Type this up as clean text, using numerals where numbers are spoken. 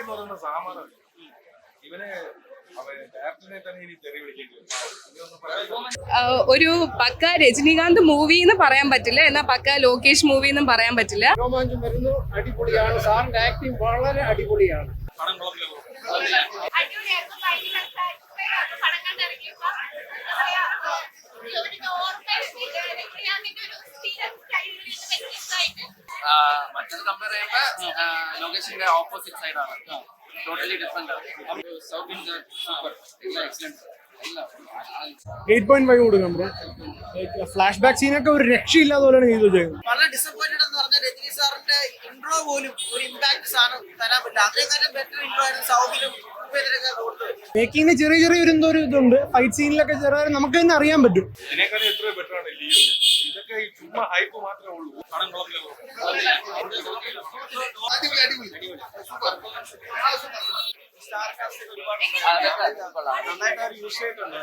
എന്ന് പറയുന്ന സാമാനാണ് ഇവനെ ഡയറക്ടറിനെ തന്നെ ഇനി തെറി വിളിക്കേണ്ടി വരും. ഒരു പക്ക രജനീകാന്ത് മൂവി എന്ന് പറയാൻ പറ്റില്ല, എന്നാൽ പക്ക ലോകേഷ് മൂവി എന്നും പറയാൻ പറ്റില്ല. രോമാഞ്ചം വരുന്നു, അടിപൊളിയാണ്. സാറിന്റെ ആക്ടിങ് വളരെ അടിപൊളിയാണ്. പടം കുളത്തിലെ മറ്റത് കമ്പയർ ചെയ്യുമ്പോ ലൊക്കേഷന്റെ ഓപ്പോസിറ്റ് സൈഡാണ്, totally different. South India super, എല്ലാം എക്സലന്റ്. 8.5 കൊടുക്കാം ബ്രോ. ഫ്ലാഷ് ബാക്ക് സീനൊക്കെ ഒരു രക്ഷയില്ലാതെ പോലെയാണ് ചെയ്തു ചെയ്യുന്നത്. വളരെ ഡിസപ്പോയിന്റഡ് എന്ന് പറഞ്ഞാൽ രജനി സാറിന്റെ ഇൻട്രോ പോലും ഒരു ഇമ്പാക്ട് സാധനം തരാൻ പറ്റില്ല. അതിനെക്കാളും ബെറ്റർ ഇൻട്രോ ആയിരുന്നു സൗബിലും മേക്കിങ്ങിന് ചെറിയ ചെറിയ ഒരു ഇതുണ്ട്. ഫൈറ്റ് സീനിലൊക്കെ ചെറിയ നമുക്ക് തന്നെ അറിയാൻ പറ്റും. ഇതിനേക്കാളും എത്രയോ ബെറ്റർ ആണ് ലിയോ. ഇതൊക്കെ ചുമ്മാ ഹൈപ്പ് മാത്രമേ ഉള്ളൂ. പടം കുളത്തിലെ നന്നായിട്ട് അവർ യൂസ് ചെയ്തിട്ടുണ്ട്.